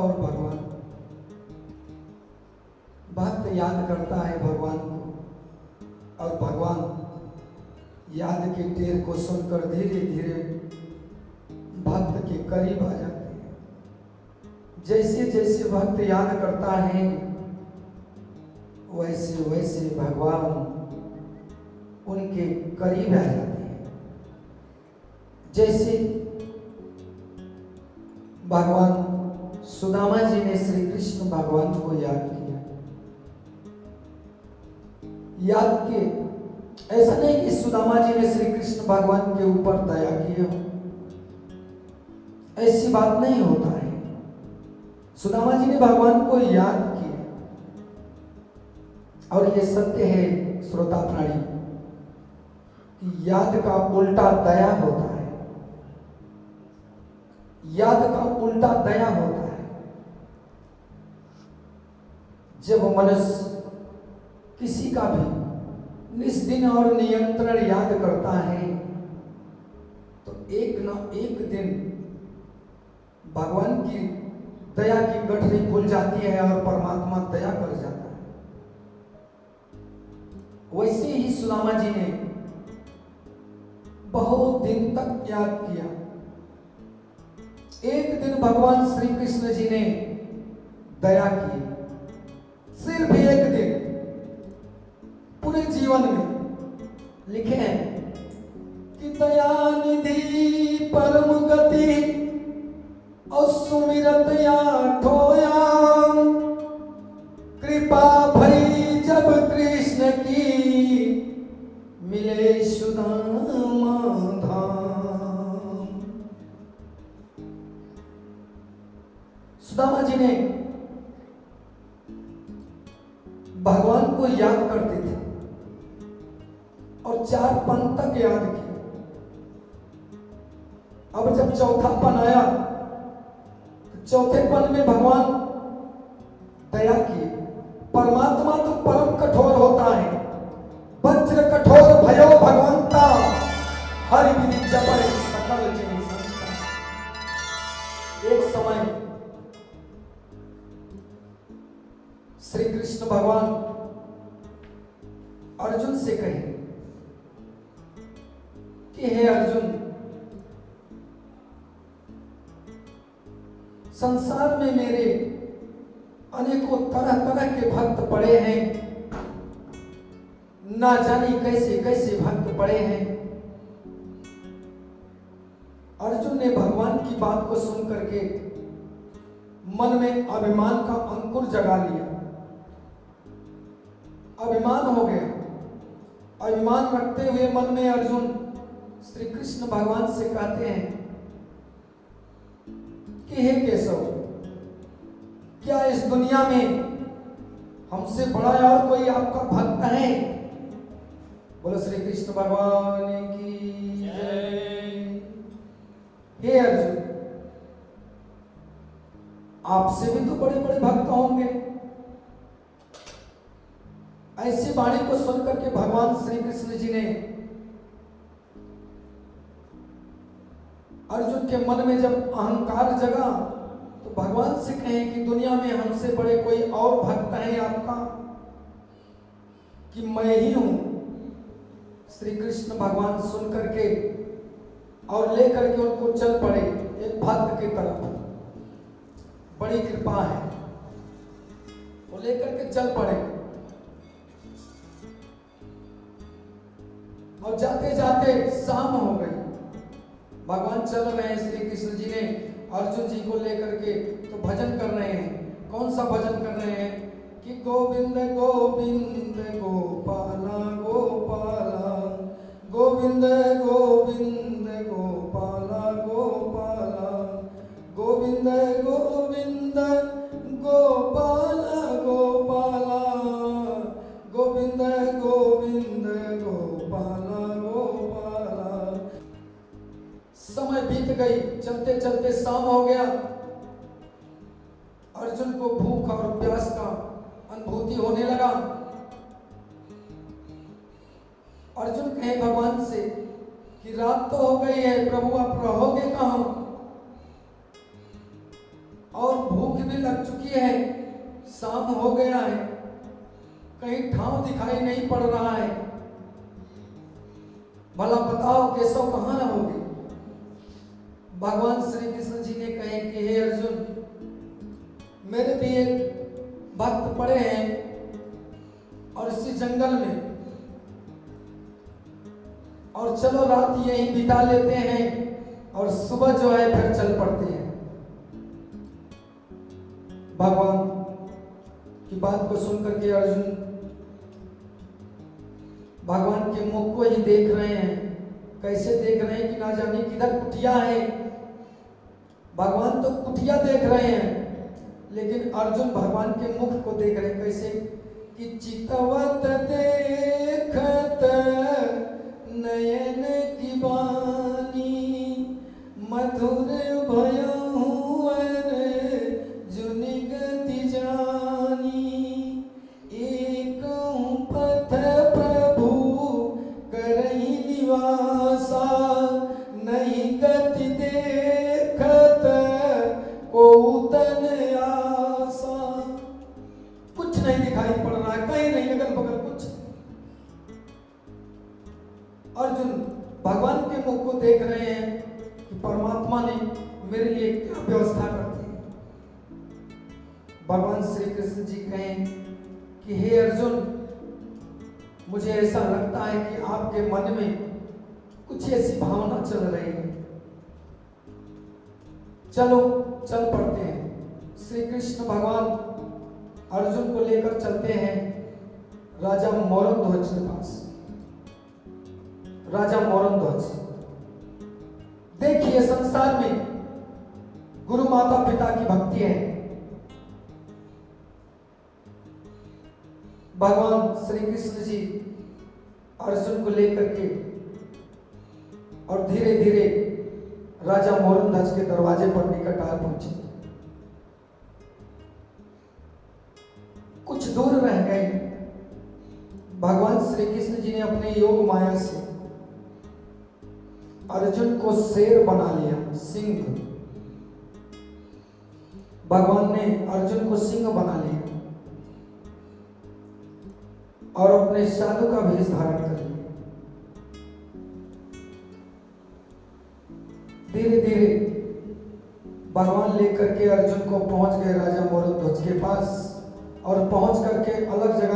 और भगवान। भक्त याद करता है भगवान को और भगवान याद के टेर को सुनकर धीरे धीरे भक्त के करीब आ जाते हैं। जैसे जैसे भक्त याद करता है वैसे वैसे भगवान उनके करीब आ जाते हैं। जैसे भगवान सुदामा जी ने श्री कृष्ण भगवान को याद किया, याद के ऐसा नहीं कि सुदामा जी ने श्री कृष्ण भगवान के ऊपर दया की हो, ऐसी बात नहीं होता है। सुदामा जी ने भगवान को याद किया और ये सत्य है श्रोता प्राणी कि याद का उल्टा दया होता है। याद का उल्टा दया होता है। जब मनुष्य किसी का भी निस्दिन और नियंत्रण याद करता है तो एक न एक दिन भगवान की दया की गठरी खुल जाती है और परमात्मा दया कर जाता है। वैसे ही सुदामा जी ने बहुत दिन तक याद किया। एक दिन भगवान श्री कृष्ण जी ने दया की, सिर्फ एक दिन पूरे जीवन में। लिखे हैं कि दया निधि परम गति और सुमिरत या ठोया, कृपा भई जब कृष्ण की मिले सुदामा धाम। सुदामा जी ने भगवान को याद करते थे और 4 पन तक याद किया। अब जब चौथा पन आया तो चौथे पन में भगवान दया किए। परमात्मा तो परम कठोर होता है, वज्र कठोर भयो भगवंता, हरि विधि जपय सकल जन संता। एक समय श्री कृष्ण भगवान अर्जुन से कहे कि हे अर्जुन, संसार में मेरे अनेकों तरह तरह के भक्त पड़े हैं, ना जाने कैसे कैसे भक्त पड़े हैं। अर्जुन ने भगवान की बात को सुन करके मन में अभिमान का अंकुर जगा लिया। अभिमान हो गया। अभिमान रखते हुए मन में अर्जुन श्री कृष्ण भगवान से कहते हैं कि हे केशव, क्या इस दुनिया में हमसे बड़ा और कोई आपका भक्त है? बोलो श्री कृष्ण भगवान की जय। हे अर्जुन, आपसे भी तो बड़े बड़े भक्त होंगे। ऐसी वाणी को सुनकर के भगवान श्री कृष्ण जी ने अर्जुन के मन में जब अहंकार जगा तो भगवान से कहें कि दुनिया में हमसे बड़े कोई और भक्त हैं आपका कि मैं ही हूं? श्री कृष्ण भगवान सुन करके और लेकर के उनको चल पड़े एक भक्त की तरफ। बड़ी कृपा है, वो लेकर के चल पड़े और जाते जाते शाम हो गई। भगवान चल रहे हैं, श्री कृष्ण जी ने अर्जुन जी को लेकर के तो भजन कर रहे हैं। कौन सा भजन कर रहे हैं कि गोविंद गोविंद गोपाला गोपाला, गोविंद गोविंद गोपाला गोपाला, गोविंद गोविंद गोपाला गोपाला, गोविंद गोविंद गोपाला गोपाला। समय बीत गई, चलते चलते शाम हो गया। अर्जुन को भूख और प्यास का अनुभूति होने लगा। अर्जुन कहे भगवान से कि रात तो हो गई है, प्रभु आप रहोगे कहां? और भूख भी लग चुकी है, शाम हो गया है, कहीं ठाव दिखाई नहीं पड़ रहा है। भला बताओ केशव कहाँ रहोगे? भगवान श्री कृष्ण जी ने कहे कि हे अर्जुन, मेरे भी एक भक्त पड़े हैं और इसी जंगल में, और चलो रात यहीं बिता लेते हैं और सुबह जो है फिर चल पड़ते हैं। भगवान की बात को सुनकर के अर्जुन भगवान के मुख को ही देख रहे हैं। कैसे देख रहे हैं कि ना जाने किधर कुटिया है। भगवान तो कुटिया देख रहे हैं, लेकिन अर्जुन भगवान के मुख को देख रहे हैं। कैसे कि चितवत देखत नयन की बानी, मधुर भयउ अर्जुन गति जानी, एकहु पथ प्रभु करहि निवासा, नहीं गति देखत को तन आसा। कुछ नहीं दिखाई पड़ रहा है, कहीं नहीं, अगल बगल कुछ। अर्जुन भगवान के मुख को देख रहे हैं कि परमात्मा ने मेरे लिए क्या व्यवस्था कर दी। भगवान श्री कृष्ण जी कहें कि हे अर्जुन, मुझे ऐसा लगता है कि आपके मन में कुछ ऐसी भावना चल रही है, चलो चल पड़ते हैं। श्री कृष्ण भगवान अर्जुन को लेकर चलते हैं राजा मोरध्वज के पास। राजा मोरध्वज, देखिए संसार में गुरु माता पिता की भक्ति है। भगवान श्री कृष्ण जी अर्जुन को लेकर के और धीरे धीरे राजा मोरध्वज के दरवाजे पर निकट आ पहुंचे। कुछ दूर रह गए। भगवान श्री कृष्ण जी ने अपने योग माया से अर्जुन को शेर बना लिया, सिंह। भगवान ने अर्जुन को सिंह बना लिया और अपने साधु का भेष धारण कर लिया। धीरे धीरे भगवान लेकर के अर्जुन को पहुंच गए राजा मोरध्वज के पास, और पहुंच करके अलग जगह